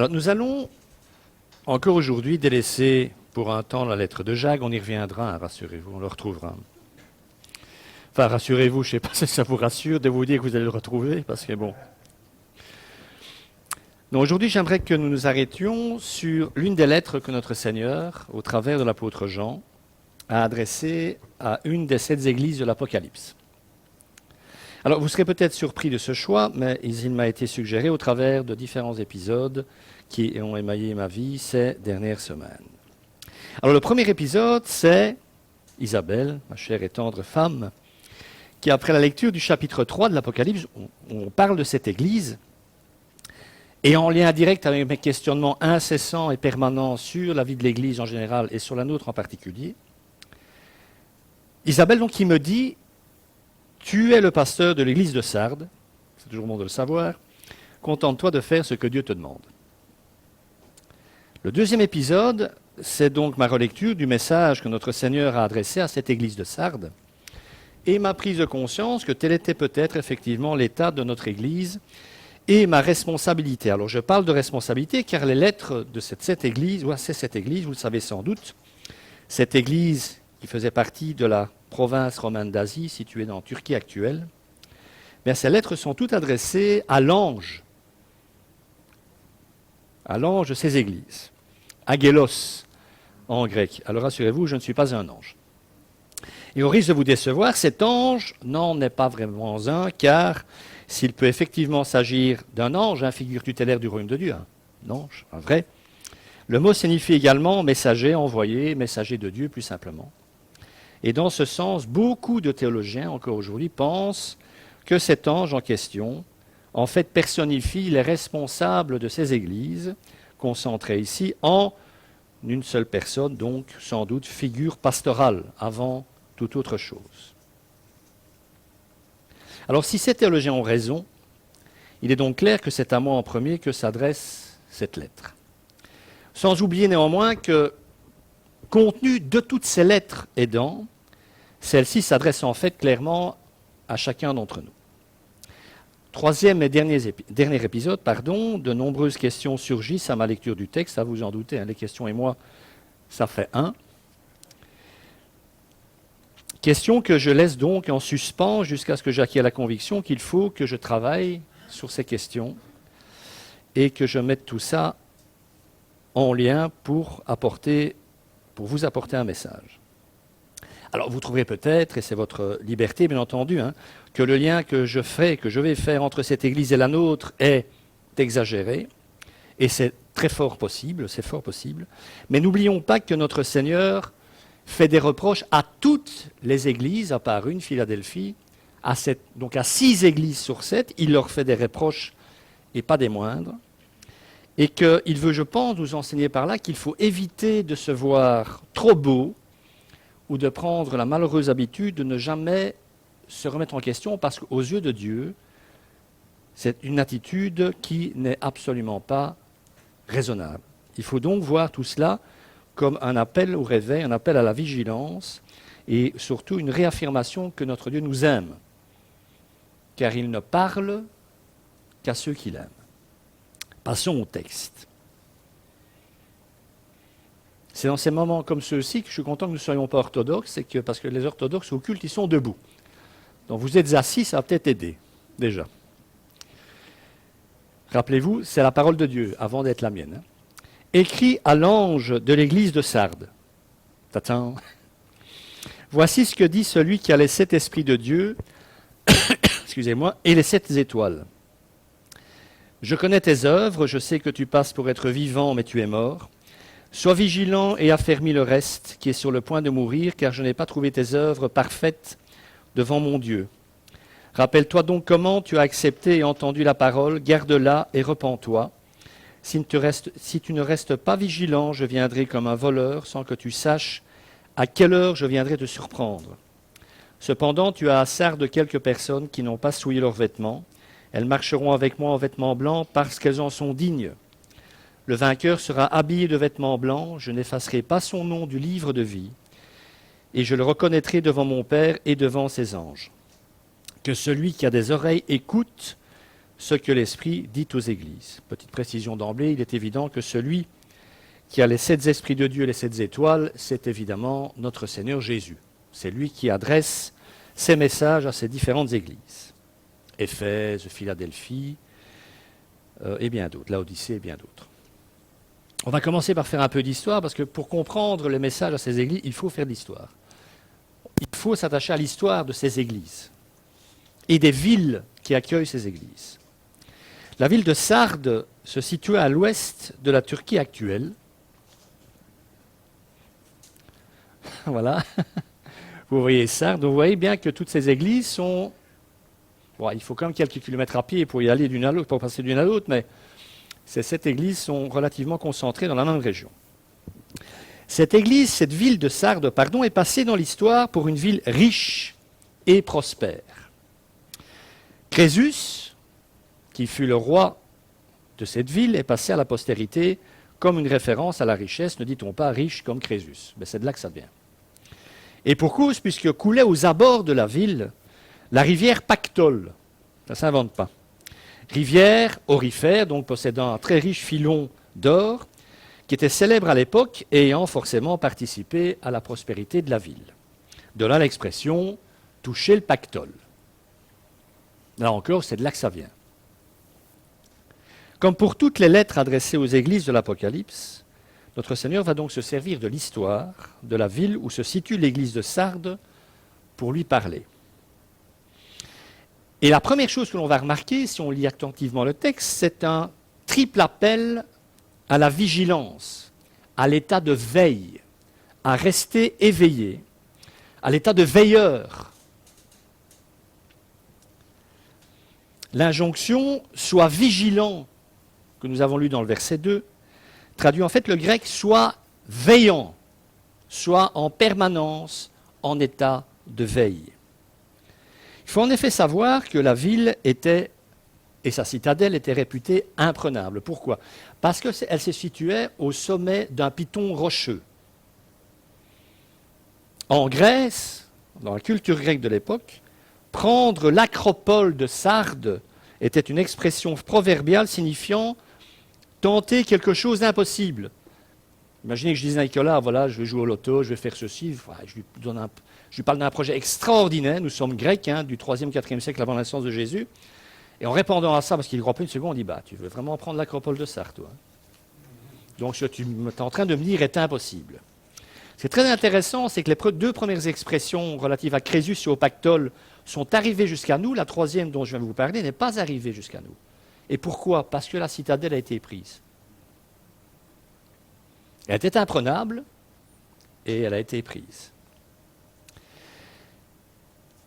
Alors, nous allons encore aujourd'hui délaisser pour un temps la lettre de Jacques. On y reviendra, hein, rassurez-vous, on le retrouvera. Enfin, rassurez-vous, je ne sais pas si ça vous rassure de vous dire que vous allez le retrouver, parce que bon. Donc aujourd'hui, j'aimerais que nous nous arrêtions sur l'une des lettres que notre Seigneur, au travers de l'apôtre Jean, a adressées à une des 7 églises de l'Apocalypse. Alors, vous serez peut-être surpris de ce choix, mais il m'a été suggéré au travers de différents épisodes qui ont émaillé ma vie ces dernières semaines. Alors, le premier épisode, c'est Isabelle, ma chère et tendre femme, qui, après la lecture du chapitre 3 de l'Apocalypse, on parle de cette église, et en lien direct avec mes questionnements incessants et permanents sur la vie de l'Église en général et sur la nôtre en particulier, Isabelle, donc, qui me dit « Tu es le pasteur de l'Église de Sardes, c'est toujours bon de le savoir, contente-toi de faire ce que Dieu te demande. » Le deuxième épisode, c'est donc ma relecture du message que notre Seigneur a adressé à cette Église de Sardes et ma prise de conscience que tel était peut-être effectivement l'état de notre Église et ma responsabilité. Alors je parle de responsabilité car les lettres de cette église, c'est cette église, vous le savez sans doute, cette église qui faisait partie de la province romaine d'Asie, située dans la Turquie actuelle, bien, ces lettres sont toutes adressées à l'ange de ces églises, Agélos en grec. Alors rassurez-vous, je ne suis pas un ange. Et au risque de vous décevoir, cet ange n'en est pas vraiment un, car s'il peut effectivement s'agir d'un ange, figure tutélaire du royaume de Dieu, un ange, un vrai, le mot signifie également messager, envoyé, messager de Dieu plus simplement. Et dans ce sens, beaucoup de théologiens, encore aujourd'hui, pensent que cet ange en question, en fait, personnifie les responsables de ces églises, concentrées ici en une seule personne, donc sans doute figure pastorale, avant toute autre chose. Alors si ces théologiens ont raison, il est donc clair que c'est à moi en premier que s'adresse cette lettre. Sans oublier néanmoins que, contenu de toutes ces lettres aidant, celle-ci s'adresse en fait clairement à chacun d'entre nous. Troisième et dernier épisode, de nombreuses questions surgissent à ma lecture du texte, à vous en doutez, les questions et moi, ça fait un. Question que je laisse donc en suspens jusqu'à ce que j'acquière la conviction qu'il faut que je travaille sur ces questions et que je mette tout ça en lien pour vous apporter un message. Alors vous trouverez peut-être, et c'est votre liberté bien entendu, que le lien que je vais faire entre cette Église et la nôtre est exagéré, et c'est fort possible, mais n'oublions pas que notre Seigneur fait des reproches à toutes les églises, à part une, Philadelphie, donc à 6 églises sur 7, il leur fait des reproches et pas des moindres, et qu'il veut, je pense, nous enseigner par là qu'il faut éviter de se voir trop beau ou de prendre la malheureuse habitude de ne jamais se remettre en question, parce qu'aux yeux de Dieu, c'est une attitude qui n'est absolument pas raisonnable. Il faut donc voir tout cela comme un appel au réveil, un appel à la vigilance, et surtout une réaffirmation que notre Dieu nous aime, car il ne parle qu'à ceux qu'il aime. Passons au texte. C'est dans ces moments comme ceux-ci que je suis content que nous ne soyons pas orthodoxes, parce que les orthodoxes au culte, ils sont debout. Donc vous êtes assis, ça va peut-être aider, déjà. Rappelez-vous, c'est la parole de Dieu, avant d'être la mienne. Écrit à l'ange de l'église de Sardes. T'attends. Voici ce que dit celui qui a les 7 esprits de Dieu, excusez-moi, et les 7 étoiles. Je connais tes œuvres, je sais que tu passes pour être vivant, mais tu es mort. Sois vigilant et affermis le reste, qui est sur le point de mourir, car je n'ai pas trouvé tes œuvres parfaites devant mon Dieu. Rappelle-toi donc comment tu as accepté et entendu la parole, garde-la et repens-toi. Si tu ne restes pas vigilant, je viendrai comme un voleur, sans que tu saches à quelle heure je viendrai te surprendre. Cependant, tu as à Sardes quelques personnes qui n'ont pas souillé leurs vêtements. Elles marcheront avec moi en vêtements blancs parce qu'elles en sont dignes. Le vainqueur sera habillé de vêtements blancs, je n'effacerai pas son nom du livre de vie, et je le reconnaîtrai devant mon Père et devant ses anges. Que celui qui a des oreilles écoute ce que l'Esprit dit aux églises. Petite précision d'emblée, il est évident que celui qui a les 7 esprits de Dieu et les 7 étoiles, c'est évidemment notre Seigneur Jésus. C'est lui qui adresse ses messages à ces différentes églises. Éphèse, Philadelphie, et bien d'autres, Laodicée et bien d'autres. On va commencer par faire un peu d'histoire, parce que pour comprendre les messages à ces églises, il faut faire de l'histoire. Il faut s'attacher à l'histoire de ces églises et des villes qui accueillent ces églises. La ville de Sardes se situe à l'ouest de la Turquie actuelle. Voilà. Vous voyez Sardes, vous voyez bien que toutes ces églises sont... Bon, il faut quand même quelques kilomètres à pied pour y aller d'une à l'autre, pour passer d'une à l'autre, mais ces 7 églises sont relativement concentrées dans la même région. Cette église, cette ville de Sardes, pardon, est passée dans l'histoire pour une ville riche et prospère. Crésus, qui fut le roi de cette ville, est passé à la postérité comme une référence à la richesse, ne dit-on pas riche comme Crésus. Mais c'est de là que ça vient. Et pour cause, puisque coulait aux abords de la ville la rivière Pactole, ça ne s'invente pas. Rivière aurifère, donc possédant un très riche filon d'or, qui était célèbre à l'époque et ayant forcément participé à la prospérité de la ville. De là l'expression « toucher le Pactole ». Là encore, c'est de là que ça vient. Comme pour toutes les lettres adressées aux églises de l'Apocalypse, notre Seigneur va donc se servir de l'histoire de la ville où se situe l'église de Sardes pour lui parler. Et la première chose que l'on va remarquer, si on lit attentivement le texte, c'est un triple appel à la vigilance, à l'état de veille, à rester éveillé, à l'état de veilleur. L'injonction « sois vigilant » que nous avons lu dans le verset 2, traduit en fait le grec « sois veillant », soit en permanence en état de veille. Il faut en effet savoir que la ville était, et sa citadelle était réputée imprenable. Pourquoi ? Parce qu'elle se situait au sommet d'un piton rocheux. En Grèce, dans la culture grecque de l'époque, prendre l'acropole de Sardes était une expression proverbiale signifiant tenter quelque chose d'impossible. Imaginez que je dise à Nicolas, voilà, je vais jouer au loto, je vais faire ceci. Je lui parle d'un projet extraordinaire. Nous sommes grecs, du 3e, 4e siècle avant la naissance de Jésus. Et en répondant à ça, parce qu'il ne croit pas une seconde, on dit, tu veux vraiment prendre l'acropole de Sardes, toi ? Donc ce que tu es en train de me dire est impossible. Ce qui est très intéressant, c'est que les 2 premières expressions relatives à Crésus et au Pactole sont arrivées jusqu'à nous. La 3e dont je viens de vous parler n'est pas arrivée jusqu'à nous. Et pourquoi ? Parce que la citadelle a été prise. Elle était imprenable et elle a été prise.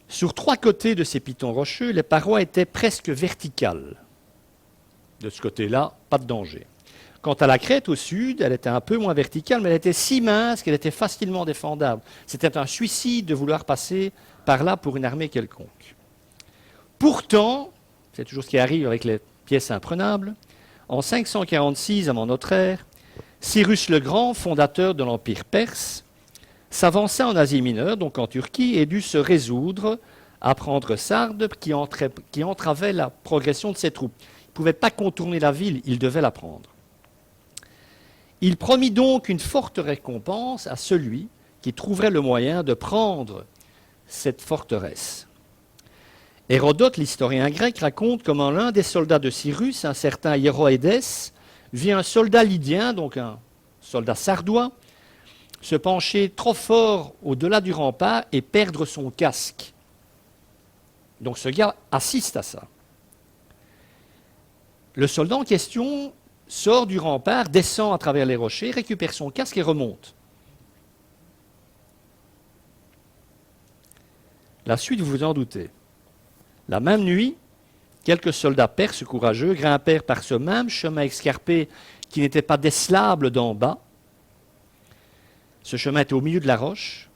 Sur 3 côtés de ces pitons rocheux, les parois étaient presque verticales. De ce côté-là, pas de danger. Quant à la crête au sud, elle était un peu moins verticale, mais elle était si mince qu'elle était facilement défendable. C'était un suicide de vouloir passer par là pour une armée quelconque. Pourtant, c'est toujours ce qui arrive avec les pièces imprenables, en 546 avant notre ère, Cyrus le Grand, fondateur de l'Empire perse, s'avança en Asie mineure, donc en Turquie, et dut se résoudre à prendre Sardes qui entravait la progression de ses troupes. Il ne pouvait pas contourner la ville, il devait la prendre. Il promit donc une forte récompense à celui qui trouverait le moyen de prendre cette forteresse. Hérodote, l'historien grec, raconte comment l'un des soldats de Cyrus, un certain Hiéroédès, vit un soldat lydien, donc un soldat sardois, se pencher trop fort au-delà du rempart et perdre son casque. Donc ce gars assiste à ça. Le soldat en question sort du rempart, descend à travers les rochers, récupère son casque et remonte. La suite, vous vous en doutez. La même nuit, quelques soldats perses courageux grimpèrent par ce même chemin escarpé qui n'était pas décelable d'en bas. Ce chemin était au milieu de la roche.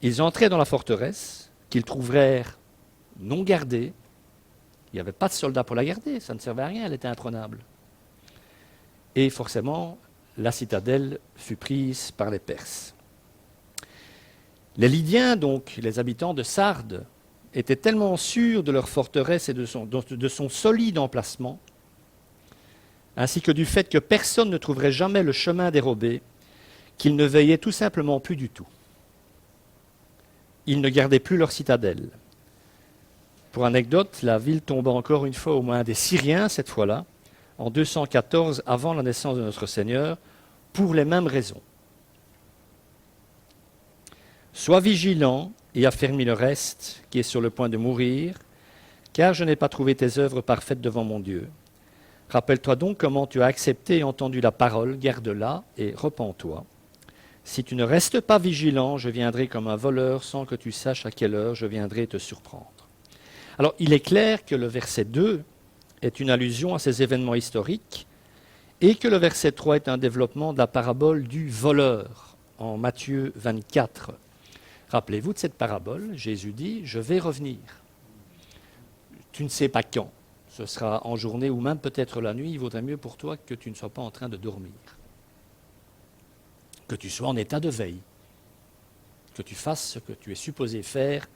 Ils entraient dans la forteresse, qu'ils trouvèrent non gardée. Il n'y avait pas de soldats pour la garder, ça ne servait à rien, elle était imprenable. Et forcément, la citadelle fut prise par les Perses. Les Lydiens, donc les habitants de Sardes, étaient tellement sûrs de leur forteresse et de son solide emplacement, ainsi que du fait que personne ne trouverait jamais le chemin dérobé, qu'ils ne veillaient tout simplement plus du tout. Ils ne gardaient plus leur citadelle. Pour anecdote, la ville tomba encore une fois aux mains des Syriens, cette fois-là, en 214 avant la naissance de notre Seigneur, pour les mêmes raisons. Sois vigilant et affermis le reste qui est sur le point de mourir, car je n'ai pas trouvé tes œuvres parfaites devant mon Dieu. Rappelle-toi donc comment tu as accepté et entendu la parole, garde-la et repens-toi. Si tu ne restes pas vigilant, je viendrai comme un voleur sans que tu saches à quelle heure je viendrai te surprendre. Alors, il est clair que le verset 2 est une allusion à ces événements historiques et que le verset 3 est un développement de la parabole du voleur en Matthieu 24. Rappelez-vous de cette parabole, Jésus dit « Je vais revenir ». Tu ne sais pas quand. Ce sera en journée ou même peut-être la nuit. Il vaudrait mieux pour toi que tu ne sois pas en train de dormir. Que tu sois en état de veille. Que tu fasses ce que tu es supposé faire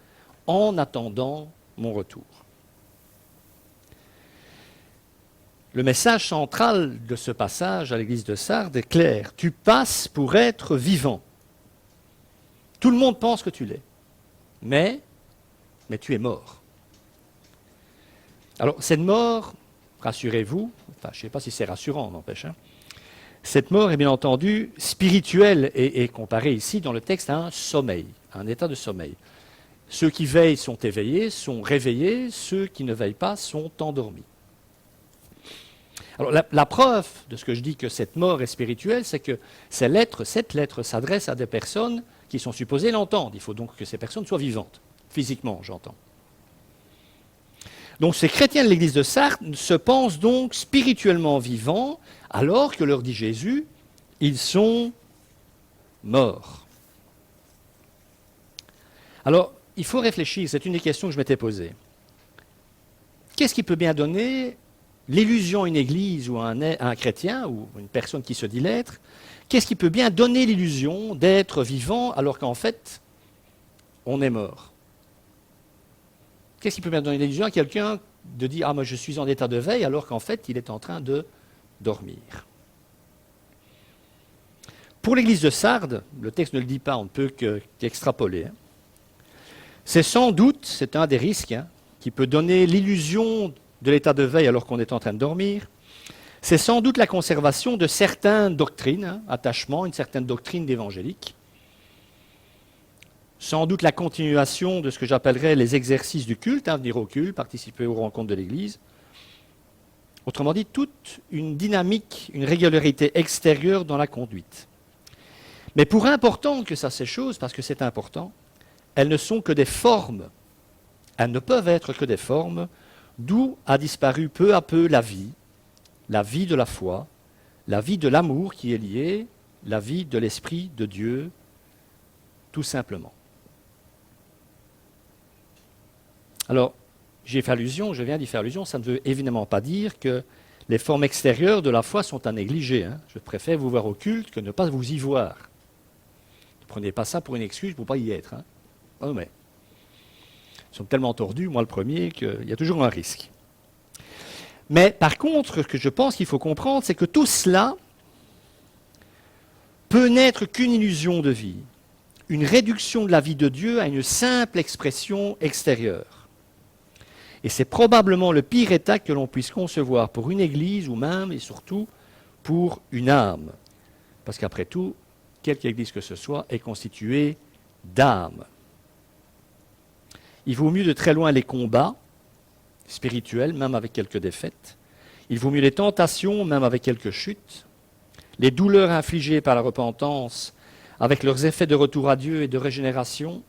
en attendant mon retour. Le message central de ce passage à l'église de Sardes est clair. Tu passes pour être vivant. Tout le monde pense que tu l'es. Mais tu es mort. Alors, cette mort, rassurez-vous, enfin, je ne sais pas si c'est rassurant, n'empêche, cette mort est bien entendu spirituelle et comparée ici dans le texte à un sommeil, à un état de sommeil. Ceux qui veillent sont éveillés, sont réveillés, ceux qui ne veillent pas sont endormis. Alors, la preuve de ce que je dis que cette mort est spirituelle, c'est que cette lettre s'adresse à des personnes qui sont supposées l'entendre. Il faut donc que ces personnes soient vivantes, physiquement, j'entends. Donc ces chrétiens de l'église de Sardes se pensent donc spirituellement vivants, alors que leur dit Jésus, ils sont morts. Alors, il faut réfléchir, c'est une des questions que je m'étais posée. Qu'est-ce qui peut bien donner l'illusion à une église ou à un chrétien, ou une personne qui se dit l'être, qu'est-ce qui peut bien donner l'illusion d'être vivant alors qu'en fait, on est mort ? Qu'est-ce qui peut bien donner l'illusion à quelqu'un de dire « Ah, moi je suis en état de veille » alors qu'en fait, il est en train de dormir. Pour l'église de Sardes, le texte ne le dit pas, on ne peut qu'extrapoler. C'est sans doute, c'est un des risques, qui peut donner l'illusion de l'état de veille alors qu'on est en train de dormir. C'est sans doute la conservation de certaines doctrines, attachement, une certaine doctrine d'évangélique. Sans doute la continuation de ce que j'appellerais les exercices du culte, venir au culte, participer aux rencontres de l'Église. Autrement dit, toute une dynamique, une régularité extérieure dans la conduite. Mais pour important que ça, ces choses, parce que c'est important, elles ne sont que des formes. Elles ne peuvent être que des formes, d'où a disparu peu à peu la vie de la foi, la vie de l'amour qui est liée, la vie de l'Esprit de Dieu, tout simplement. Alors, je viens d'y faire allusion, ça ne veut évidemment pas dire que les formes extérieures de la foi sont à négliger. Je préfère vous voir au culte que ne pas vous y voir. Ne prenez pas ça pour une excuse pour ne pas y être. Oh, mais nous sommes tellement tordus, moi le premier, qu'il y a toujours un risque. Mais par contre, ce que je pense qu'il faut comprendre, c'est que tout cela peut n'être qu'une illusion de vie, une réduction de la vie de Dieu à une simple expression extérieure. Et c'est probablement le pire état que l'on puisse concevoir pour une église ou même et surtout pour une âme. Parce qu'après tout, quelque église que ce soit est constituée d'âmes. Il vaut mieux de très loin les combats spirituels, même avec quelques défaites. Il vaut mieux les tentations, même avec quelques chutes. Les douleurs infligées par la repentance, avec leurs effets de retour à Dieu et de régénération,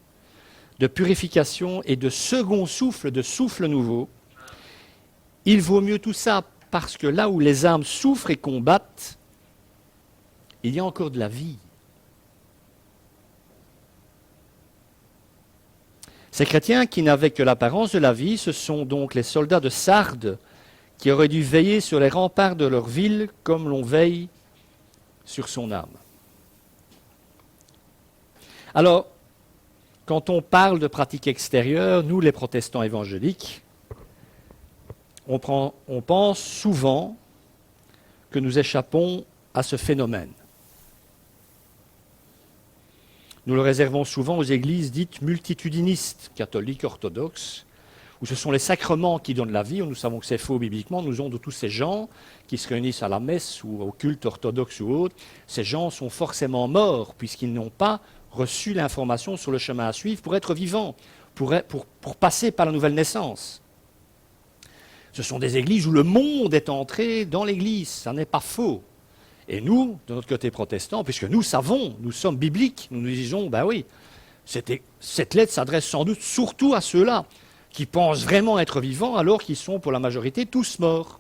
de purification et de second souffle, de souffle nouveau. Il vaut mieux tout ça parce que là où les âmes souffrent et combattent, il y a encore de la vie. Ces chrétiens qui n'avaient que l'apparence de la vie, ce sont donc les soldats de Sardes qui auraient dû veiller sur les remparts de leur ville comme l'on veille sur son âme. Alors, quand on parle de pratiques extérieures, nous les protestants évangéliques, on pense souvent que nous échappons à ce phénomène. Nous le réservons souvent aux églises dites multitudinistes, catholiques, orthodoxes, où ce sont les sacrements qui donnent la vie, où nous savons que c'est faux bibliquement. Nous avons de tous ces gens qui se réunissent à la messe ou au culte orthodoxe ou autre. Ces gens sont forcément morts, puisqu'ils n'ont pas reçu l'information sur le chemin à suivre pour être vivants, pour passer par la nouvelle naissance. Ce sont des églises où le monde est entré dans l'église, ça n'est pas faux. Et nous, de notre côté protestant, puisque nous savons, nous sommes bibliques, nous nous disons, ben oui, cette lettre s'adresse sans doute surtout à ceux-là qui pensent vraiment être vivants alors qu'ils sont pour la majorité tous morts.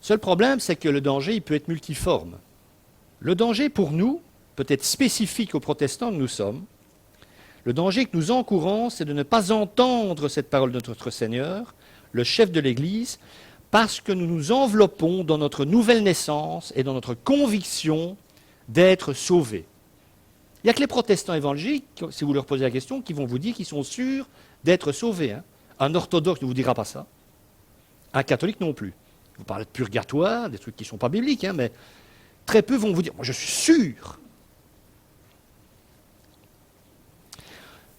Le seul problème, c'est que le danger, il peut être multiforme. Le danger pour nous peut être spécifique aux protestants que nous sommes. Le danger que nous encourons, c'est de ne pas entendre cette parole de notre Seigneur, le chef de l'Église, parce que nous nous enveloppons dans notre nouvelle naissance et dans notre conviction d'être sauvés. Il n'y a que les protestants évangéliques, si vous leur posez la question, qui vont vous dire qu'ils sont sûrs d'être sauvés. Un orthodoxe ne vous dira pas ça. Un catholique non plus. Vous parlez de purgatoire, des trucs qui ne sont pas bibliques, mais très peu vont vous dire « moi je suis sûr ».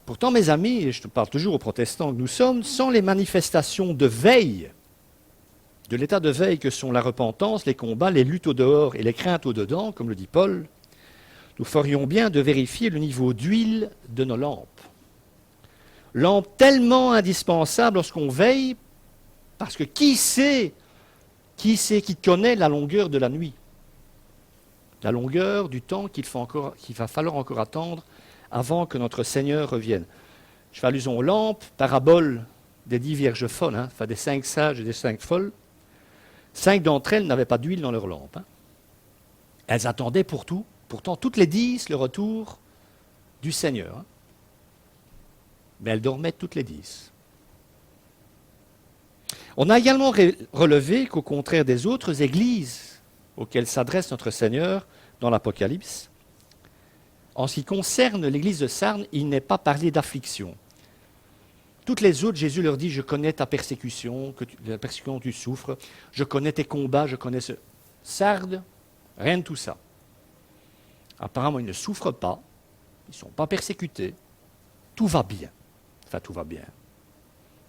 Pourtant, mes amis, et je parle toujours aux protestants que nous sommes, sans les manifestations de veille, de l'état de veille que sont la repentance, les combats, les luttes au dehors et les craintes au dedans, comme le dit Paul, nous ferions bien de vérifier le niveau d'huile de nos lampes. Lampes tellement indispensables lorsqu'on veille, parce que qui connaît la longueur de la nuit? La longueur du temps qu'il va falloir encore attendre avant que notre Seigneur revienne. Je fais allusion aux lampes, parabole des 10 vierges folles, enfin des 5 sages et des 5 folles. 5 d'entre elles n'avaient pas d'huile dans leurs lampes. Elles attendaient pourtant toutes les 10 le retour du Seigneur. Mais elles dormaient toutes les 10. On a également relevé qu'au contraire des autres églises auxquelles s'adresse notre Seigneur dans l'Apocalypse, en ce qui concerne l'église de Sardes, il n'est pas parlé d'affliction. Toutes les autres, Jésus leur dit, je connais ta persécution, la persécution que tu souffres, je connais tes combats, je connais ce... Sardes, rien de tout ça. Apparemment, ils ne souffrent pas, ils ne sont pas persécutés, tout va bien. Enfin, tout va bien.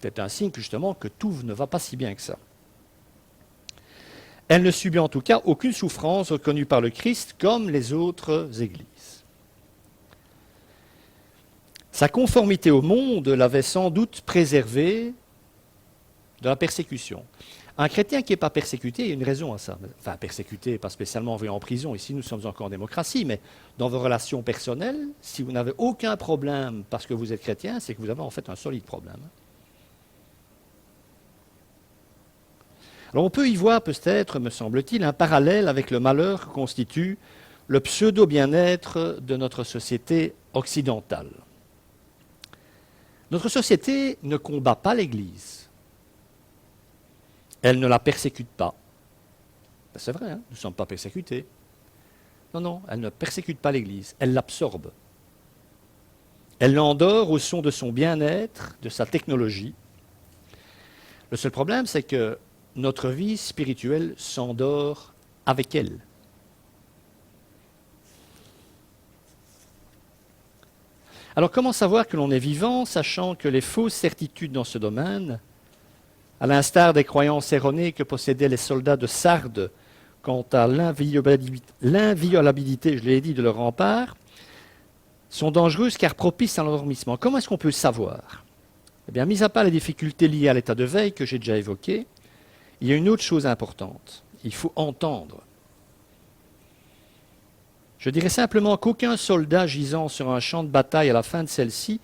C'est un signe justement que tout ne va pas si bien que ça. Elle ne subit en tout cas aucune souffrance reconnue par le Christ comme les autres églises. Sa conformité au monde l'avait sans doute préservée de la persécution. Un chrétien qui n'est pas persécuté, il y a une raison à ça. Enfin, persécuté, pas spécialement envoyé en prison. Ici, nous sommes encore en démocratie, mais dans vos relations personnelles, si vous n'avez aucun problème parce que vous êtes chrétien, c'est que vous avez en fait un solide problème. Alors on peut y voir peut-être, me semble-t-il, un parallèle avec le malheur que constitue le pseudo-bien-être de notre société occidentale. Notre société ne combat pas l'Église. Elle ne la persécute pas. Ben c'est vrai, nous ne sommes pas persécutés. Non, elle ne persécute pas l'Église, elle l'absorbe. Elle l'endort au son de son bien-être, de sa technologie. Le seul problème, c'est que notre vie spirituelle s'endort avec elle. Alors comment savoir que l'on est vivant, sachant que les fausses certitudes dans ce domaine, à l'instar des croyances erronées que possédaient les soldats de Sardes quant à l'inviolabilité, je l'ai dit, de leur rempart, sont dangereuses car propices à l'endormissement. Comment est-ce qu'on peut savoir? Eh bien, mis à part les difficultés liées à l'état de veille que j'ai déjà évoqué, il y a une autre chose importante. Il faut entendre. Je dirais simplement qu'aucun soldat gisant sur un champ de bataille à la fin de celle-ci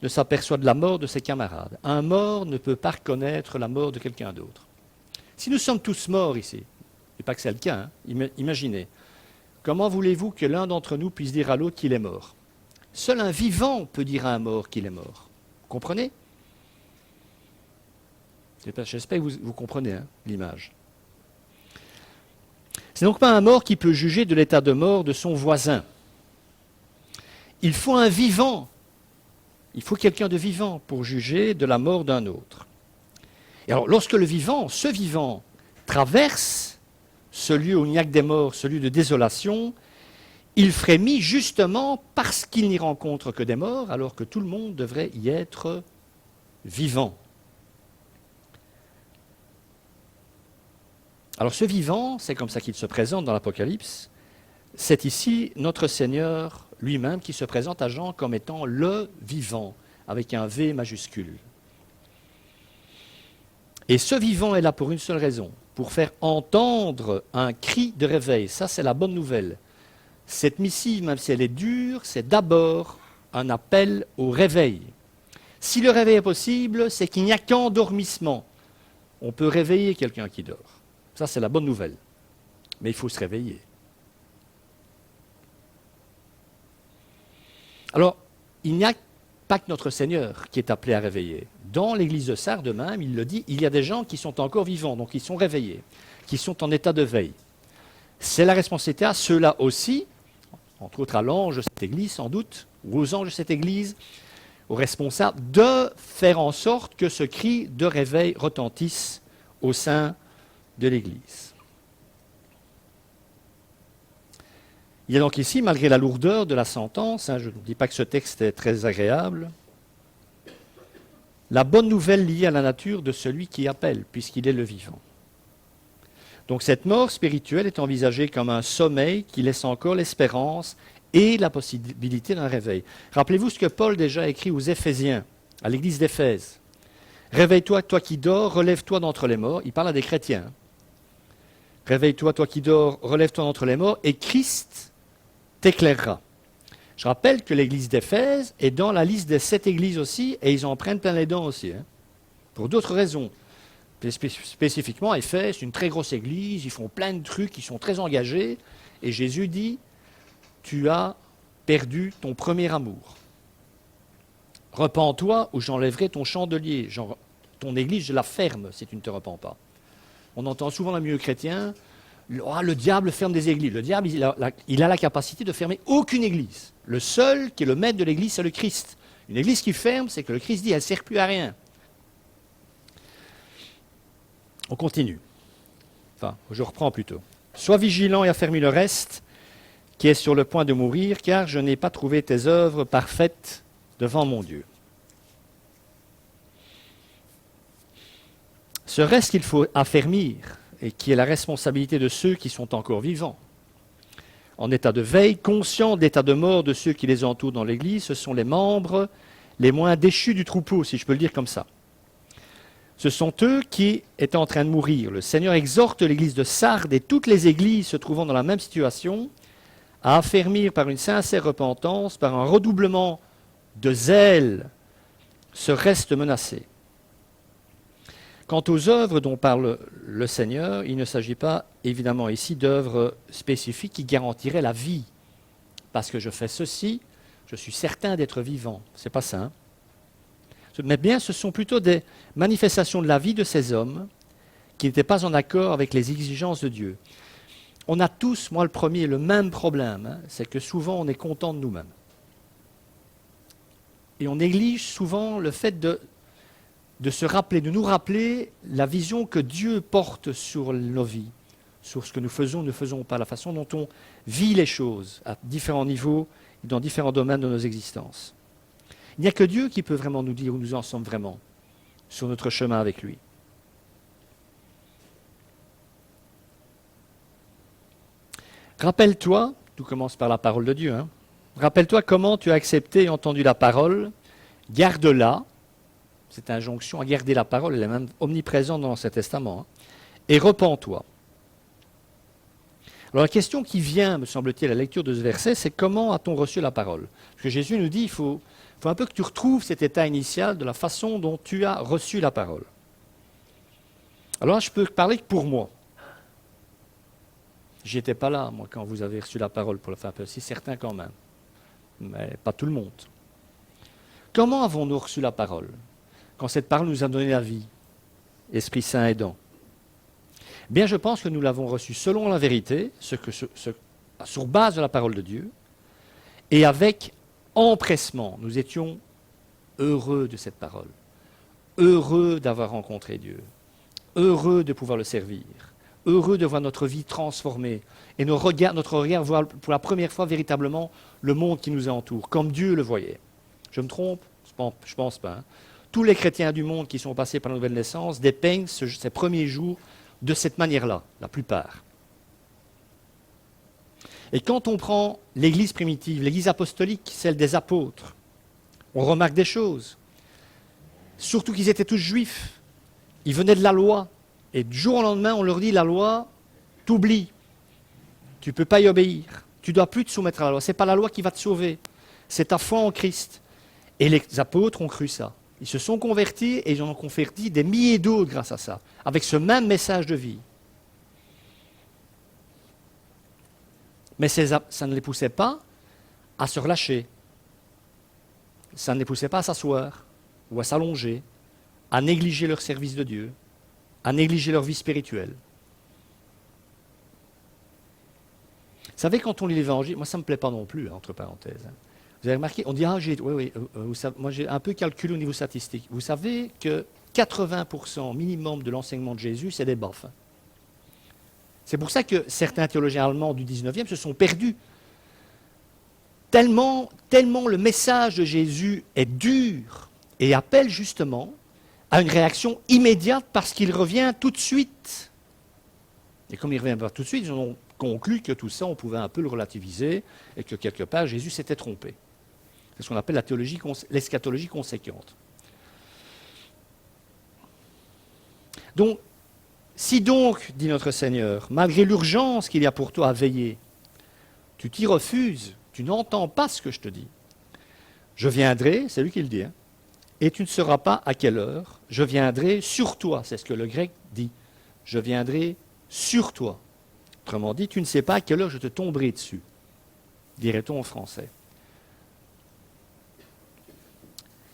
ne s'aperçoit de la mort de ses camarades. Un mort ne peut pas reconnaître la mort de quelqu'un d'autre. Si nous sommes tous morts ici, et pas que c'est le cas, imaginez, comment voulez-vous que l'un d'entre nous puisse dire à l'autre qu'il est mort? Seul un vivant peut dire à un mort qu'il est mort. Vous comprenez? J'espère que vous comprenez l'image. C'est donc pas un mort qui peut juger de l'état de mort de son voisin. Il faut un vivant. Il faut quelqu'un de vivant pour juger de la mort d'un autre. Et alors, lorsque le vivant, ce vivant, traverse ce lieu où il n'y a que des morts, ce lieu de désolation, il frémit justement parce qu'il n'y rencontre que des morts, alors que tout le monde devrait y être vivant. Alors ce vivant, c'est comme ça qu'il se présente dans l'Apocalypse, c'est ici notre Seigneur lui-même qui se présente à Jean comme étant le vivant, avec un V majuscule. Et ce vivant est là pour une seule raison, pour faire entendre un cri de réveil. Ça, c'est la bonne nouvelle. Cette missive, même si elle est dure, c'est d'abord un appel au réveil. Si le réveil est possible, c'est qu'il n'y a qu'endormissement. On peut réveiller quelqu'un qui dort. Ça, c'est la bonne nouvelle. Mais il faut se réveiller. Alors, il n'y a pas que notre Seigneur qui est appelé à réveiller. Dans l'église de Sardes même, il le dit, il y a des gens qui sont encore vivants, donc ils sont réveillés, qui sont en état de veille. C'est la responsabilité à ceux-là aussi, entre autres à l'ange de cette église sans doute, ou aux anges de cette église, aux responsables, de faire en sorte que ce cri de réveil retentisse au sein de l'église. Il y a donc ici, malgré la lourdeur de la sentence, je ne dis pas que ce texte est très agréable, la bonne nouvelle liée à la nature de celui qui appelle, puisqu'il est le vivant. Donc cette mort spirituelle est envisagée comme un sommeil qui laisse encore l'espérance et la possibilité d'un réveil. Rappelez-vous ce que Paul déjà a écrit aux Éphésiens, à l'église d'Éphèse. Réveille-toi, toi qui dors, relève-toi d'entre les morts. Il parle à des chrétiens. Réveille-toi, toi qui dors, relève-toi d'entre les morts, et Christ t'éclairera. Je rappelle que l'église d'Éphèse est dans la liste des 7 églises aussi, et ils en prennent plein les dents aussi, pour d'autres raisons. Spécifiquement, Éphèse, c'est une très grosse église, ils font plein de trucs, ils sont très engagés, et Jésus dit, tu as perdu ton premier amour. Repens-toi ou j'enlèverai ton chandelier, ton église, je la ferme si tu ne te repens pas. On entend souvent dans le milieu chrétien, le diable ferme des églises. Le diable, il a la capacité de fermer aucune église. Le seul qui est le maître de l'église, c'est le Christ. Une église qui ferme, c'est que le Christ dit, elle ne sert plus à rien. On continue. Enfin, je reprends plutôt. Sois vigilant et affermis le reste, qui est sur le point de mourir, car je n'ai pas trouvé tes œuvres parfaites devant mon Dieu. Ce reste qu'il faut affermir, et qui est la responsabilité de ceux qui sont encore vivants. En état de veille, conscients de l'état de mort de ceux qui les entourent dans l'Église, ce sont les membres les moins déchus du troupeau, si je peux le dire comme ça. Ce sont eux qui étaient en train de mourir. Le Seigneur exhorte l'Église de Sardes et toutes les églises se trouvant dans la même situation à affermir par une sincère repentance, par un redoublement de zèle, ce reste menacé. Quant aux œuvres dont parle le Seigneur, il ne s'agit pas évidemment ici d'œuvres spécifiques qui garantiraient la vie. Parce que je fais ceci, je suis certain d'être vivant. Ce n'est pas ça. Mais bien, ce sont plutôt des manifestations de la vie de ces hommes qui n'étaient pas en accord avec les exigences de Dieu. On a tous, moi le premier, le même problème, c'est que souvent on est content de nous-mêmes. Et on néglige souvent le fait de se rappeler, de nous rappeler la vision que Dieu porte sur nos vies, sur ce que nous faisons, ne faisons pas, la façon dont on vit les choses à différents niveaux, dans différents domaines de nos existences. Il n'y a que Dieu qui peut vraiment nous dire où nous en sommes vraiment sur notre chemin avec lui. Rappelle-toi, tout commence par la parole de Dieu, rappelle-toi comment tu as accepté et entendu la parole, garde-la, cette injonction à garder la parole, elle est même omniprésente dans l'Ancien Testament, et repens-toi. Alors la question qui vient, me semble-t-il, à la lecture de ce verset, c'est comment a-t-on reçu la parole? Parce que Jésus nous dit, il faut un peu que tu retrouves cet état initial de la façon dont tu as reçu la parole. Alors là, je peux parler que pour moi. J'y étais pas là, moi, quand vous avez reçu la parole, pour le faire un peu, si certains quand même, mais pas tout le monde. Comment avons-nous reçu la parole? Quand cette parole nous a donné la vie, Esprit Saint aidant. Bien, je pense que nous l'avons reçue selon la vérité, sur base de la parole de Dieu, et avec empressement. Nous étions heureux de cette parole, heureux d'avoir rencontré Dieu, heureux de pouvoir le servir, heureux de voir notre vie transformée et notre regard voir pour la première fois véritablement le monde qui nous entoure, comme Dieu le voyait. Je me trompe? Je ne pense pas. Hein. Tous les chrétiens du monde qui sont passés par la nouvelle naissance dépeignent ces premiers jours de cette manière-là, la plupart. Et quand on prend l'Église primitive, l'Église apostolique, celle des apôtres, on remarque des choses. Surtout qu'ils étaient tous juifs. Ils venaient de la loi. Et du jour au lendemain, on leur dit, la loi, t'oublies. Tu ne peux pas y obéir. Tu ne dois plus te soumettre à la loi. Ce n'est pas la loi qui va te sauver. C'est ta foi en Christ. Et les apôtres ont cru ça. Ils se sont convertis et ils en ont converti des milliers d'autres grâce à ça, avec ce même message de vie. Mais ça ne les poussait pas à se relâcher. Ça ne les poussait pas à s'asseoir ou à s'allonger, à négliger leur service de Dieu, à négliger leur vie spirituelle. Vous savez, quand on lit l'Évangile, moi ça ne me plaît pas non plus, entre parenthèses. Hein. Vous avez remarqué, on dit, moi j'ai un peu calculé au niveau statistique. Vous savez que 80% minimum de l'enseignement de Jésus, c'est des baffes. Hein. C'est pour ça que certains théologiens allemands du 19e se sont perdus. Tellement le message de Jésus est dur et appelle justement à une réaction immédiate parce qu'il revient tout de suite. Et comme il revient pas tout de suite, ils ont conclu que tout ça, on pouvait un peu le relativiser et que quelque part, Jésus s'était trompé. C'est ce qu'on appelle l'eschatologie conséquente. Donc, si donc, dit notre Seigneur, malgré l'urgence qu'il y a pour toi à veiller, tu t'y refuses, tu n'entends pas ce que je te dis, je viendrai, c'est lui qui le dit, hein, et tu ne sauras pas à quelle heure, je viendrai sur toi, c'est ce que le grec dit, je viendrai sur toi. Autrement dit, tu ne sais pas à quelle heure je te tomberai dessus, dirait-on en français.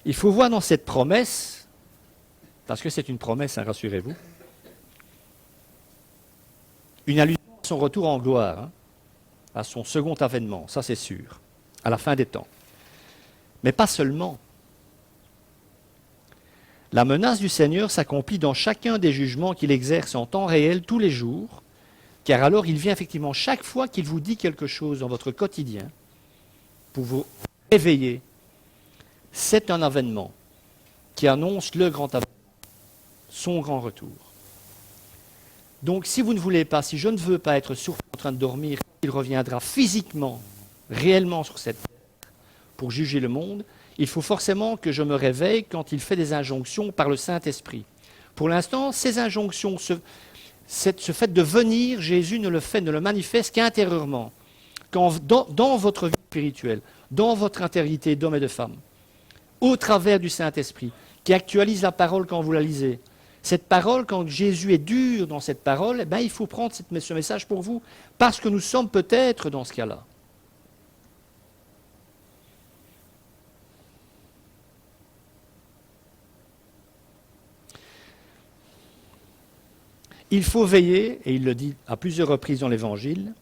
Il faut voir dans cette promesse, parce que c'est une promesse, hein, rassurez-vous, une allusion à son retour en gloire, hein, à son second avènement, ça c'est sûr, à la fin des temps. Mais pas seulement. La menace du Seigneur s'accomplit dans chacun des jugements qu'il exerce en temps réel tous les jours, car alors il vient effectivement chaque fois qu'il vous dit quelque chose dans votre quotidien pour vous réveiller. C'est un avènement qui annonce le grand avènement, son grand retour. Donc si vous ne voulez pas, si je ne veux pas être surtout en train de dormir, il reviendra physiquement, réellement sur cette terre pour juger le monde, il faut forcément que je me réveille quand il fait des injonctions par le Saint-Esprit. Pour l'instant, ces injonctions, ce fait de venir, Jésus ne le manifeste qu'intérieurement, dans votre vie spirituelle, dans votre intériorité d'homme et de femme, au travers du Saint-Esprit, qui actualise la parole quand vous la lisez. Cette parole, quand Jésus est dur dans cette parole, eh bien, il faut prendre ce message pour vous, parce que nous sommes peut-être dans ce cas-là. Il faut veiller, et il le dit à plusieurs reprises dans l'Évangile,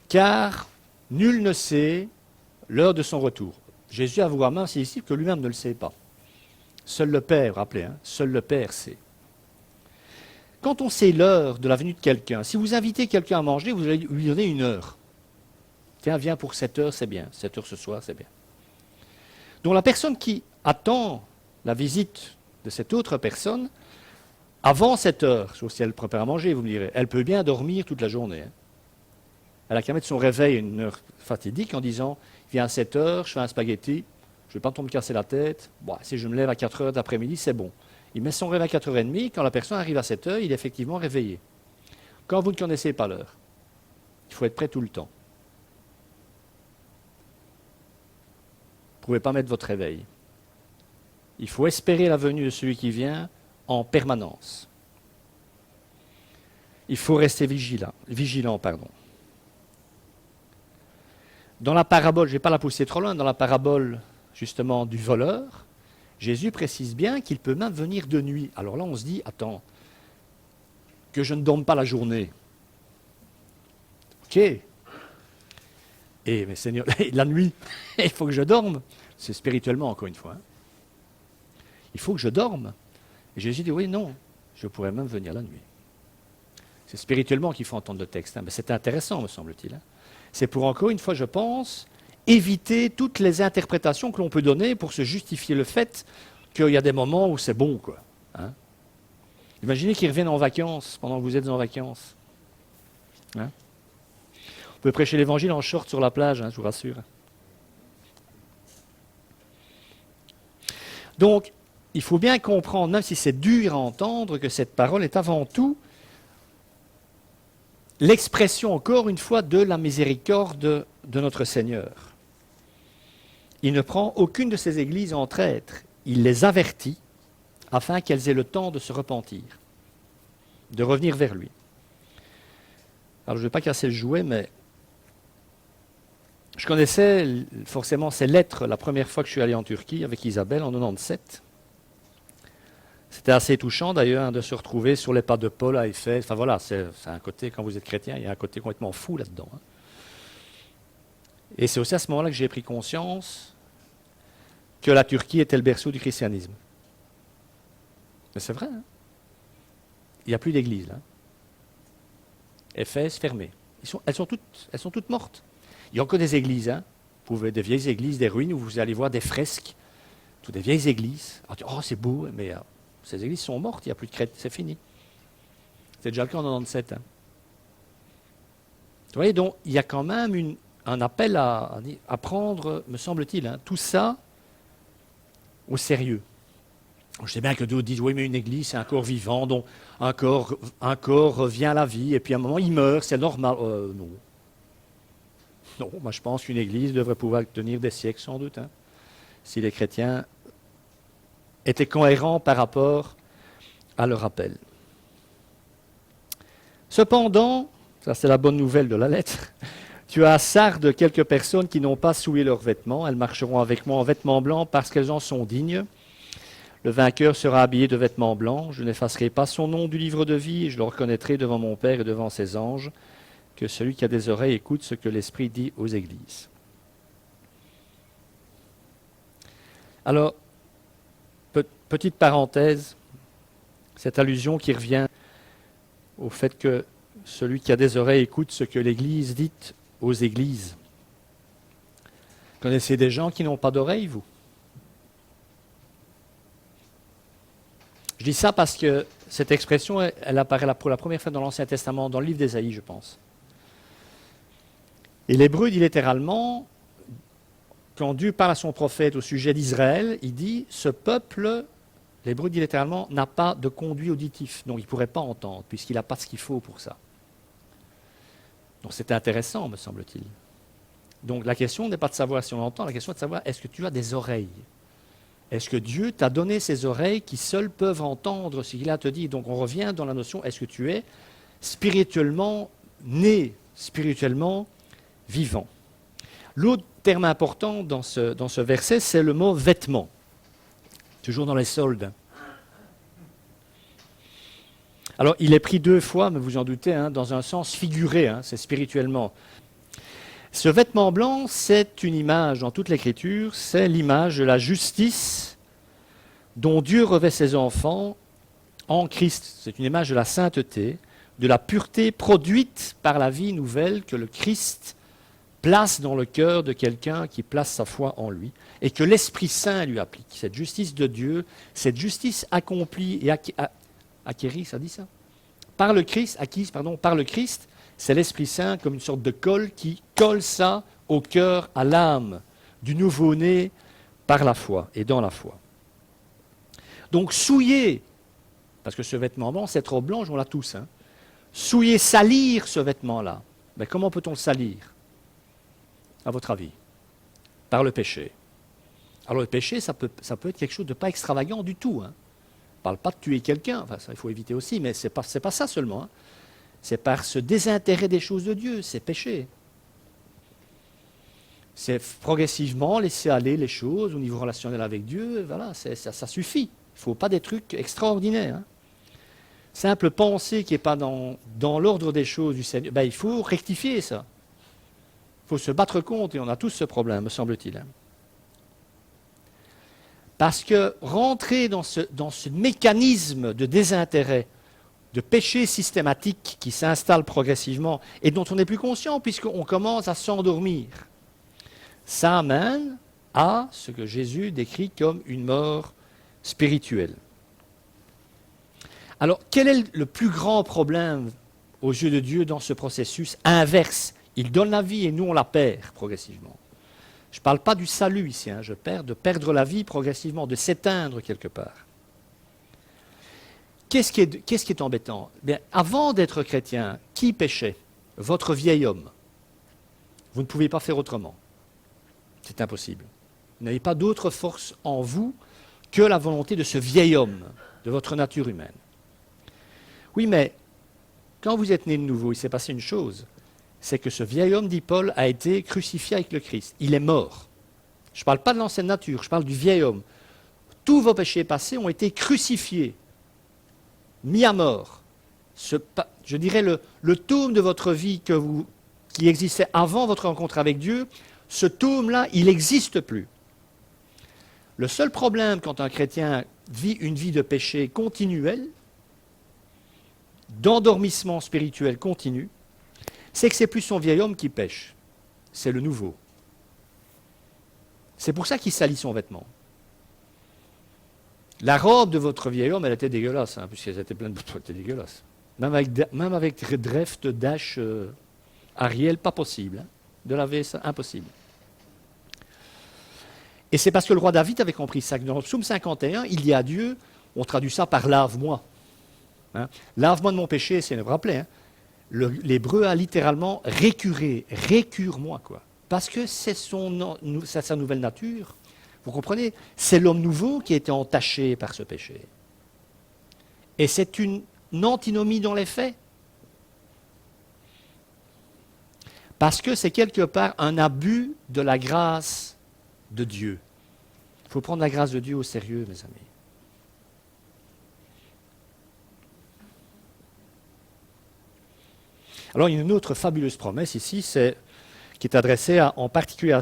car nul ne sait l'heure de son retour. Jésus avoue à main, c'est ici que lui-même ne le sait pas. Seul le Père, rappelez, hein, seul le Père sait. Quand on sait l'heure de la venue de quelqu'un, si vous invitez quelqu'un à manger, vous allez lui donner une heure. Tiens, viens pour 7 heures, c'est bien. 7 heures ce soir, c'est bien. Donc la personne qui attend la visite de cette autre personne, avant 7 heures, sauf si elle prépare à manger, vous me direz, elle peut bien dormir toute la journée. Hein. Elle a qu'à mettre son réveil à une heure fatidique en disant, viens à 7 heures, je fais un spaghetti, je ne vais pas trop me casser la tête, bon, si je me lève à 4 heures d'après-midi, c'est bon. Il met son réveil à 4h30, quand la personne arrive à 7 heures, il est effectivement réveillé. Quand vous ne connaissez pas l'heure, il faut être prêt tout le temps. Vous ne pouvez pas mettre votre réveil. Il faut espérer la venue de celui qui vient en permanence. Il faut rester vigilant. Dans la parabole, je ne vais pas la pousser trop loin, dans la parabole justement du voleur, Jésus précise bien qu'il peut même venir de nuit. Alors là, on se dit, attends, que je ne dorme pas la journée. Ok. Mais Seigneur, la nuit, il faut que je dorme. C'est spirituellement, encore une fois. Hein. Il faut que je dorme. Et Jésus dit, oui, non, je pourrais même venir la nuit. C'est spirituellement qu'il faut entendre le texte. Hein. Mais c'est intéressant, me semble-t-il. Hein. C'est pour, encore une fois, je pense, éviter toutes les interprétations que l'on peut donner pour se justifier le fait qu'il y a des moments où c'est bon, quoi. Hein. Imaginez qu'ils reviennent en vacances pendant que vous êtes en vacances. Hein. On peut prêcher l'évangile en short sur la plage, hein, je vous rassure. Donc, il faut bien comprendre, même si c'est dur à entendre, que cette parole est avant tout l'expression, encore une fois, de la miséricorde de notre Seigneur. Il ne prend aucune de ces églises en traître. Il les avertit afin qu'elles aient le temps de se repentir, de revenir vers lui. Alors, je ne vais pas casser le jouet, mais je connaissais forcément ces lettres la première fois que je suis allé en Turquie avec Isabelle en 97. C'était assez touchant d'ailleurs hein, de se retrouver sur les pas de Paul à Éphèse. Enfin voilà, c'est un côté, quand vous êtes chrétien, il y a un côté complètement fou là-dedans. Hein. Et c'est aussi à ce moment-là que j'ai pris conscience que la Turquie était le berceau du christianisme. Mais c'est vrai, hein. Il n'y a plus d'église là. Éphèse fermée. Elles sont toutes mortes. Il y a encore des églises, hein. Vous pouvez des vieilles églises, des ruines où vous allez voir des fresques, toutes des vieilles églises. Alors, oh, c'est beau, mais ces églises sont mortes, il n'y a plus de crête, c'est fini. C'est déjà le cas en 97. Hein. Vous voyez, donc, il y a quand même un appel à prendre, me semble-t-il, hein, tout ça au sérieux. Je sais bien que d'autres disent, oui, mais une église, c'est un corps vivant, dont un corps revient à la vie, et puis à un moment, il meurt, c'est normal. Non. Non, moi je pense qu'une église devrait pouvoir tenir des siècles, sans doute, hein, si les chrétiens étaient cohérents par rapport à leur appel. Cependant, ça c'est la bonne nouvelle de la lettre, tu as assard de quelques personnes qui n'ont pas souillé leurs vêtements, elles marcheront avec moi en vêtements blancs parce qu'elles en sont dignes. Le vainqueur sera habillé de vêtements blancs, je n'effacerai pas son nom du livre de vie, et je le reconnaîtrai devant mon Père et devant ses anges, que celui qui a des oreilles écoute ce que l'Esprit dit aux églises. Alors, petite parenthèse, cette allusion qui revient au fait que celui qui a des oreilles écoute ce que l'Église dit aux églises. Connaissez des gens qui n'ont pas d'oreilles, vous? Je dis ça parce que cette expression, elle apparaît pour la première fois dans l'Ancien Testament, dans le livre d'Ésaïe, je pense. Et l'Hébreu dit littéralement, quand Dieu parle à son prophète au sujet d'Israël, il dit, ce peuple, l'Hébreu dit littéralement, n'a pas de conduit auditif, donc il ne pourrait pas entendre, puisqu'il n'a pas ce qu'il faut pour ça. Donc c'est intéressant, me semble-t-il. Donc la question n'est pas de savoir si on entend, la question est de savoir, est-ce que tu as des oreilles ? Est-ce que Dieu t'a donné ces oreilles qui seules peuvent entendre ce qu'il a à te dire? Donc on revient dans la notion, est-ce que tu es spirituellement né, spirituellement vivant? L'autre terme important dans ce verset, c'est le mot vêtement. Toujours dans les soldes. Alors il est pris deux fois, mais vous en doutez, hein, dans un sens figuré, hein, c'est spirituellement. Ce vêtement blanc, c'est une image dans toute l'Écriture, c'est l'image de la justice dont Dieu revêt ses enfants en Christ. C'est une image de la sainteté, de la pureté produite par la vie nouvelle que le Christ place dans le cœur de quelqu'un qui place sa foi en lui et que l'Esprit Saint lui applique. Cette justice de Dieu, cette justice accomplie et acquérie, ça dit ça? Par le Christ, par le Christ, c'est l'Esprit Saint comme une sorte de colle qui colle ça au cœur, à l'âme du nouveau-né par la foi et dans la foi. Donc souiller, parce que ce vêtement blanc, cette robe blanche, on l'a tous, hein, souiller, salir ce vêtement-là. Mais comment peut-on le salir, à votre avis? Par le péché. Alors le péché, ça peut être quelque chose de pas extravagant du tout. Hein. On ne parle pas de tuer quelqu'un, enfin, ça il faut éviter aussi, mais ce n'est pas ça seulement. Hein. C'est par ce désintérêt des choses de Dieu, c'est péché. C'est progressivement laisser aller les choses au niveau relationnel avec Dieu, voilà, ça suffit. Il ne faut pas des trucs extraordinaires. Hein. Simple pensée qui n'est pas dans l'ordre des choses du Seigneur, ben, il faut rectifier ça. Il faut se battre contre, et on a tous ce problème, me semble-t-il. Parce que rentrer dans ce mécanisme de désintérêt, de péché systématique qui s'installe progressivement et dont on n'est plus conscient puisqu'on commence à s'endormir, ça amène à ce que Jésus décrit comme une mort spirituelle. Alors, quel est le plus grand problème aux yeux de Dieu dans ce processus inverse? Il donne la vie et nous on la perd progressivement. Je ne parle pas du salut ici, je parle de perdre la vie progressivement, de s'éteindre quelque part. Qu'est-ce qui est embêtant? Bien, avant d'être chrétien, qui péchait? Votre vieil homme. Vous ne pouvez pas faire autrement. C'est impossible. Vous n'avez pas d'autre force en vous que la volonté de ce vieil homme, de votre nature humaine. Oui, mais quand vous êtes né de nouveau, il s'est passé une chose. C'est que ce vieil homme, dit Paul, a été crucifié avec le Christ. Il est mort. Je ne parle pas de l'ancienne nature, je parle du vieil homme. Tous vos péchés passés ont été crucifiés, mis à mort. Je dirais le tome de votre vie qui existait avant votre rencontre avec Dieu, ce tome-là, il n'existe plus. Le seul problème quand un chrétien vit une vie de péché continuel, d'endormissement spirituel continu, c'est que ce n'est plus son vieil homme qui pêche, c'est le nouveau. C'est pour ça qu'il salit son vêtement. La robe de votre vieil homme, elle était dégueulasse, puisqu'elle était pleine de boutons, elle était dégueulasse. Même avec Dreft, Dash, Ariel, pas possible. De laver ça, impossible. Et c'est parce que le roi David avait compris ça, que dans le psaume 51, il dit à Dieu, on traduit ça par lave-moi. Lave-moi de mon péché, c'est vous rappeler. L'hébreu a littéralement récuré, récure-moi, quoi. Parce que c'est sa nouvelle nature. Vous comprenez? C'est l'homme nouveau qui a été entaché par ce péché. Et c'est une antinomie dans les faits. Parce que c'est quelque part un abus de la grâce de Dieu. Il faut prendre la grâce de Dieu au sérieux, mes amis. Alors, il y a une autre fabuleuse promesse ici, qui est adressée en particulier à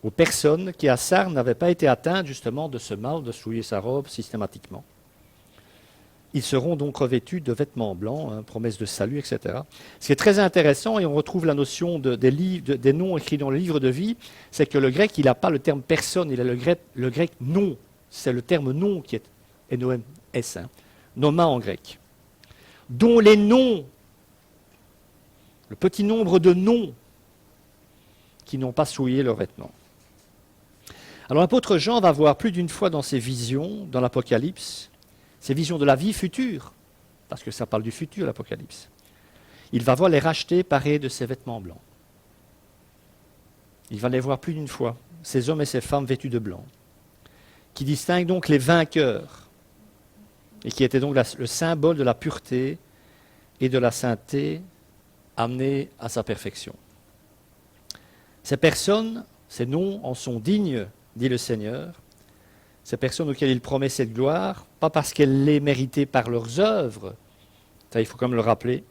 aux personnes qui à Sardes n'avaient pas été atteintes justement de ce mal de souiller sa robe systématiquement. Ils seront donc revêtus de vêtements blancs, promesse de salut, etc. Ce qui est très intéressant, et on retrouve la notion des noms écrits dans le livre de vie, c'est que le grec, il n'a pas le terme personne, il a le grec nom. C'est le terme nom qui est N-O-M-S, noma en grec. Dont les noms, le petit nombre de noms qui n'ont pas souillé leurs vêtements. Alors l'apôtre Jean va voir plus d'une fois dans ses visions, dans l'Apocalypse, ces visions de la vie future, parce que ça parle du futur, l'Apocalypse. Il va voir les rachetés parés de ces vêtements blancs. Il va les voir plus d'une fois, ces hommes et ces femmes vêtus de blanc, qui distinguent donc les vainqueurs, et qui étaient donc le symbole de la pureté et de la sainteté amenée à sa perfection. Ces personnes, ces noms en sont dignes, dit le Seigneur, ces personnes auxquelles il promet cette gloire, pas parce qu'elle l'est méritée par leurs œuvres, ça il faut quand même le rappeler,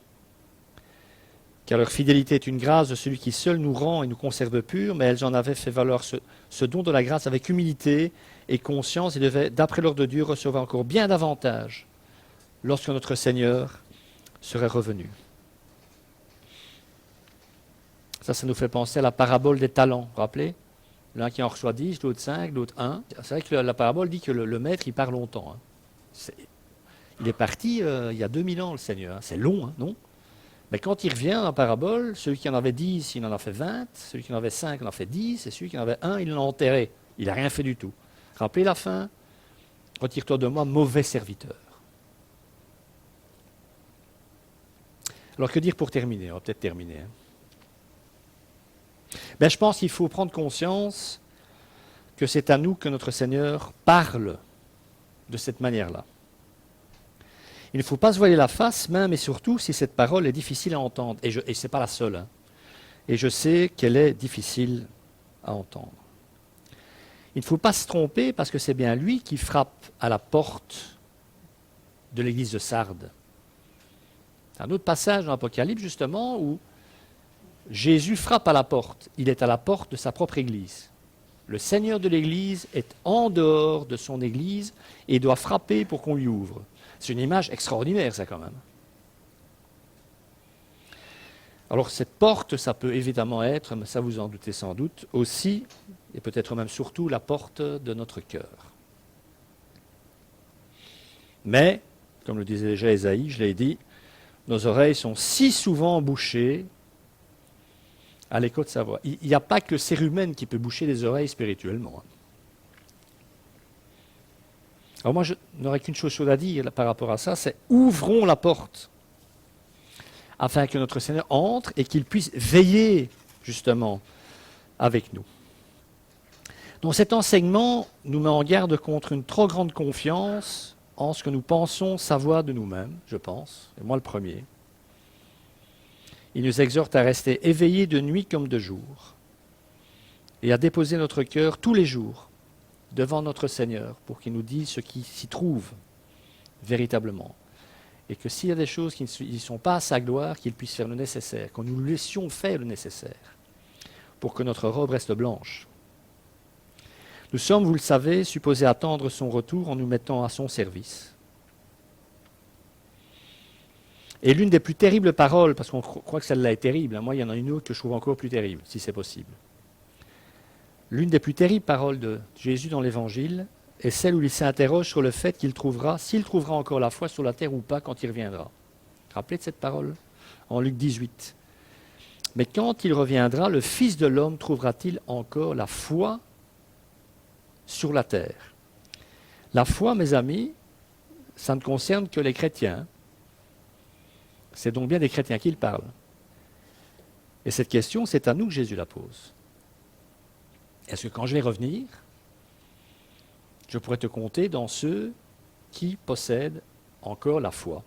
car leur fidélité est une grâce de celui qui seul nous rend et nous conserve purs, mais elles en avaient fait valoir ce don de la grâce avec humilité et conscience, et devaient, d'après l'ordre de Dieu, recevoir encore bien davantage lorsque notre Seigneur serait revenu. Ça nous fait penser à la parabole des talents, vous vous rappelez? L'un qui en reçoit 10, l'autre 5, l'autre 1. C'est vrai que la parabole dit que le maître, il part longtemps. Il est parti il y a 2000 ans, le Seigneur. C'est long, non? Mais quand il revient dans la parabole, celui qui en avait 10, il en a fait 20, celui qui en avait 5, il en a fait 10, et celui qui en avait 1, il l'a enterré. Il n'a rien fait du tout. Rappelez la fin? Retire-toi de moi, mauvais serviteur. Alors que dire pour terminer? On va peut-être terminer. Je pense qu'il faut prendre conscience que c'est à nous que notre Seigneur parle de cette manière-là. Il ne faut pas se voiler la face, même et surtout si cette parole est difficile à entendre. Et ce n'est pas la seule. Et je sais qu'elle est difficile à entendre. Il ne faut pas se tromper parce que c'est bien lui qui frappe à la porte de l'église de Sardes. C'est un autre passage dans l'Apocalypse, justement, où Jésus frappe à la porte. Il est à la porte de sa propre Église. Le Seigneur de l'Église est en dehors de son Église et doit frapper pour qu'on lui ouvre. C'est une image extraordinaire, ça, quand même. Alors, cette porte, ça peut évidemment être, mais ça vous en doutez sans doute, aussi, et peut-être même surtout, la porte de notre cœur. Mais, comme le disait déjà Ésaïe, je l'ai dit, nos oreilles sont si souvent bouchées à l'écho de sa voix. Il n'y a pas que le cérumen qui peut boucher les oreilles spirituellement. Alors moi, je n'aurais qu'une chose chaude à dire par rapport à ça, c'est ouvrons la porte afin que notre Seigneur entre et qu'il puisse veiller justement avec nous. Donc cet enseignement nous met en garde contre une trop grande confiance en ce que nous pensons savoir de nous-mêmes, je pense, et moi le premier. Il nous exhorte à rester éveillés de nuit comme de jour et à déposer notre cœur tous les jours devant notre Seigneur pour qu'il nous dise ce qui s'y trouve véritablement. Et que s'il y a des choses qui ne sont pas à sa gloire, qu'il puisse faire le nécessaire, que nous laissions faire le nécessaire pour que notre robe reste blanche. Nous sommes, vous le savez, supposés attendre son retour en nous mettant à son service. Et l'une des plus terribles paroles, parce qu'on croit que celle-là est terrible, moi il y en a une autre que je trouve encore plus terrible, si c'est possible. L'une des plus terribles paroles de Jésus dans l'Évangile est celle où il s'interroge sur le fait s'il trouvera encore la foi sur la terre ou pas quand il reviendra. Rappelez de cette parole en Luc 18. Mais quand il reviendra, le Fils de l'homme trouvera-t-il encore la foi sur la terre? La foi, mes amis, ça ne concerne que les chrétiens. C'est donc bien des chrétiens qui le parlent. Et cette question, c'est à nous que Jésus la pose. Est-ce que quand je vais revenir, je pourrais te compter dans ceux qui possèdent encore la foi?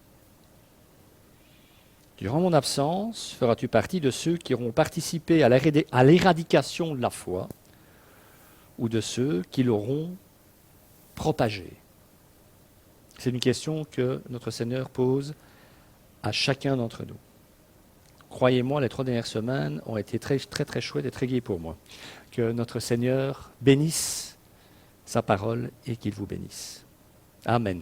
Durant mon absence, feras-tu partie de ceux qui auront participé à l'éradication de la foi ou de ceux qui l'auront propagée? C'est une question que notre Seigneur pose à chacun d'entre nous. Croyez-moi, les 3 dernières semaines ont été très, très, très chouettes et très gaies pour moi. Que notre Seigneur bénisse sa parole et qu'il vous bénisse. Amen.